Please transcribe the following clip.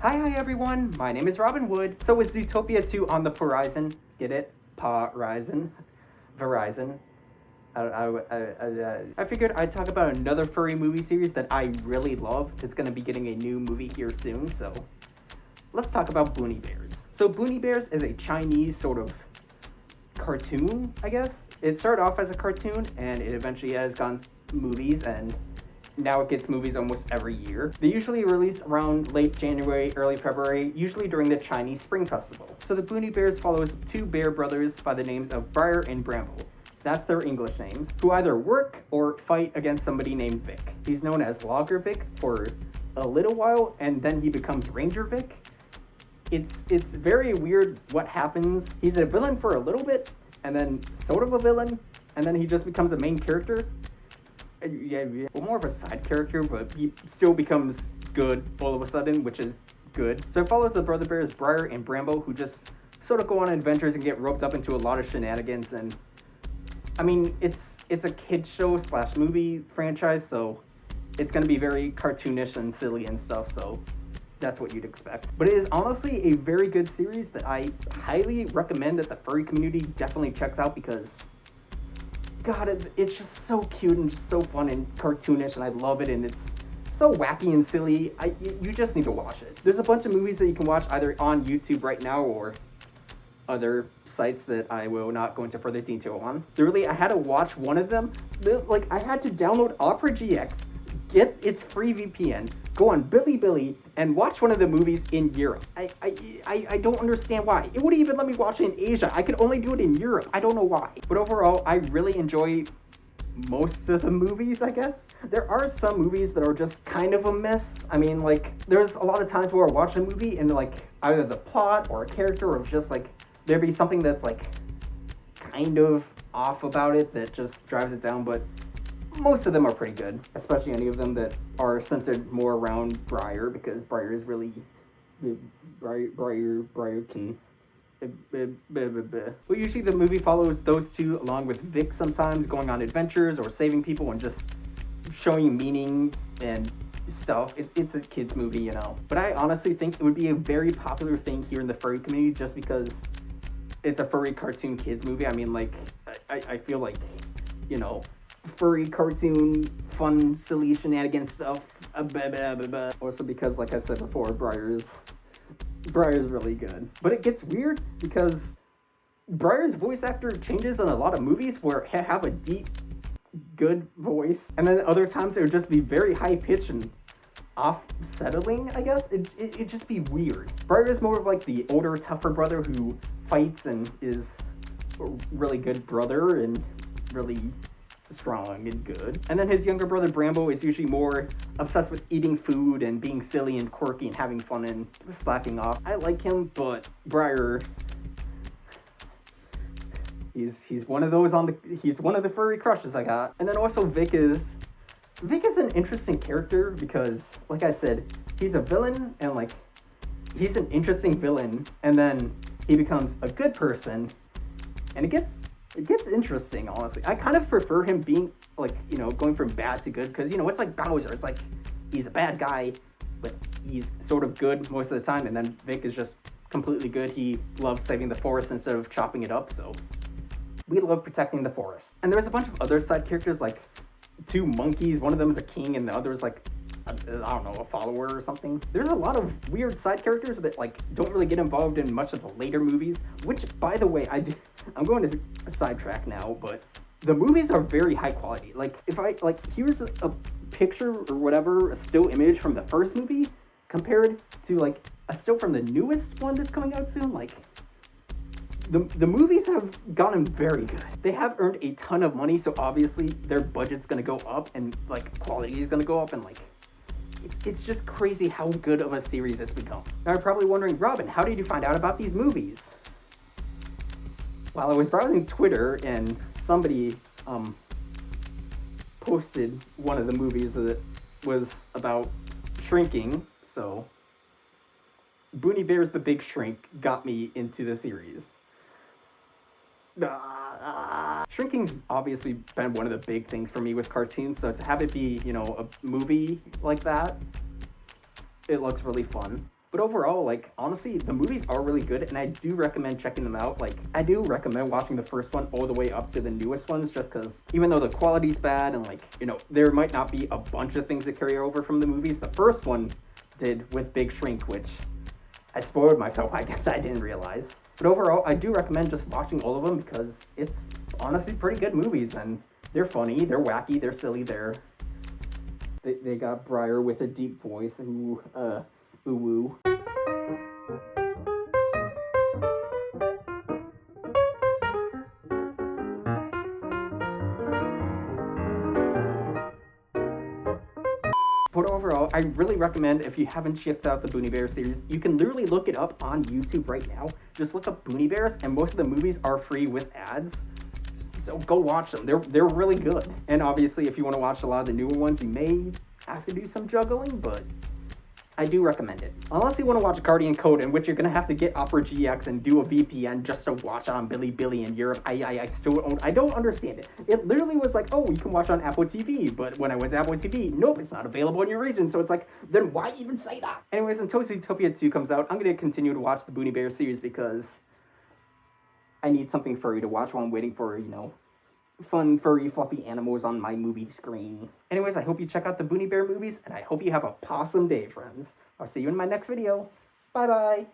Hi everyone, my name is Robin Wood. So is Zootopia 2 on the horizon? Get it? Horizon? Verizon. I figured I'd talk about another furry movie series that I really love. It's going to be getting a new movie here soon, so let's talk about Boonie Bears. So Boonie Bears is a Chinese sort of cartoon, I guess. It started off as a cartoon, and it eventually has gone movies, and now it gets movies almost every year. They usually release around late January, early February, usually during the Chinese Spring Festival. So the Boonie Bears follows two bear brothers by the names of BRIAR and Bramble. That's their English names, who either work or fight against somebody named Vic. He's known as Logger Vic for a little while, and then he becomes Ranger Vic. It's very weird what happens. He's a villain for a little bit, and then sort of a villain, and then he just becomes a main character. Yeah, well, more of a side character, but he still becomes good all of a sudden, which is good. So it follows the brother bears BRIAR and Bramble, who just sort of go on adventures and get roped up into a lot of shenanigans. And I mean, it's a kid show / movie franchise, so it's going to be very cartoonish and silly and stuff. So that's what you'd expect. But it is honestly a very good series that I highly recommend that the furry community definitely checks out, because God, it's just so cute and just so fun and cartoonish, and I love it, and it's so wacky and silly. You just need to watch it. There's a bunch of movies that you can watch either on YouTube right now or other sites that I will not go into further detail on. Literally, I had to watch one of them. Like, I had to download Opera GX, get its free VPN, go on Bilibili, and watch one of the movies in Europe. I don't understand why. It wouldn't even let me watch it in Asia. I could only do it in Europe. I don't know why. But overall, I really enjoy most of the movies, I guess. There are some movies that are just kind of a mess. I mean, like, there's a lot of times where I watch a movie and, like, either the plot or a character or just, like, there'd be something that's, like, kind of off about it that just drives it down, but most of them are pretty good, especially any of them that are centered more around BRIAR, because BRIAR is really BRIAR can. Well, usually the movie follows those two along with Vic, sometimes going on adventures or saving people and just showing meanings and stuff. It's a kids movie, you know. But I honestly think it would be a very popular thing here in the furry community, just because it's a furry cartoon kids movie. I mean, like, I feel like, you know, furry cartoon fun silly shenanigans stuff, also because, like I said before, BRIAR is really good. But it gets weird because BRIAR's voice actor changes in a lot of movies where he have a deep good voice, and then other times it would just be very high pitched and off-settling, I guess. It'd just be weird. BRIAR is more of like the older, tougher brother who fights and is a really good brother and really strong and good. And then his younger brother Bramble is usually more obsessed with eating food and being silly and quirky and having fun and slacking off. I like him, but BRIAR, he's one of those he's one of the furry crushes I got. And then also Vic is an interesting character because, like I said, he's a villain, and like, he's an interesting villain, and then he becomes a good person, and it gets interesting, honestly. I kind of prefer him being, like, you know, going from bad to good, because, you know, it's like Bowser. It's like, he's a bad guy, but he's sort of good most of the time, and then Vic is just completely good. He loves saving the forest instead of chopping it up, so we love protecting the forest. And there's a bunch of other side characters, like two monkeys. One of them is a king, and the other is like, I don't know, a follower or something. There's a lot of weird side characters that, like, don't really get involved in much of the later movies, which, by the way, I'm going to sidetrack now, but the movies are very high quality. Like, if I, like, here's a picture or whatever, a still image from the first movie compared to, like, a still from the newest one that's coming out soon, like, the movies have gotten very good. They have earned a ton of money, so obviously their budget's gonna go up, and, like, quality is gonna go up, and, like, it's just crazy how good of a series it's become. Now, you're probably wondering, Robin, how did you find out about these movies? Well, I was browsing Twitter, and somebody posted one of the movies that was about shrinking, so Boonie Bears the Big Shrink got me into the series. Shrinking's obviously been one of the big things for me with cartoons, so to have it be, you know, a movie like that, it looks really fun. But overall, like, honestly, the movies are really good, and I do recommend checking them out. Like, I do recommend watching the first one all the way up to the newest ones, just because even though the quality's bad and, like, you know, there might not be a bunch of things that carry over from the movies, the first one did with Big Shrink, which I spoiled myself, I guess I didn't realize. But overall, I do recommend just watching all of them because it's honestly pretty good movies, and they're funny, they're wacky, they're silly, they got BRIAR with a deep voice, and ooh. But overall, I really recommend, if you haven't checked out the Boonie Bears series, you can literally look it up on YouTube right now. Just look up Boonie Bears, and most of the movies are free with ads. So go watch them. They're really good. And obviously, if you want to watch a lot of the newer ones, you may have to do some juggling, but I do recommend it. Unless you want to watch Guardian Code, in which you're going to have to get Opera GX and do a VPN just to watch on Bilibili in Europe. I still don't understand it. It literally was like, oh, you can watch on Apple TV, but when I went to Apple TV, nope, it's not available in your region. So it's like, then why even say that? Anyways, until Zootopia 2 comes out, I'm going to continue to watch the Boonie Bears series because I need something furry to watch while I'm waiting for, you know, fun, furry, fluffy animals on my movie screen. Anyways, I hope you check out the Boonie Bear movies, and I hope you have a possum day, friends. I'll see you in my next video. Bye-bye.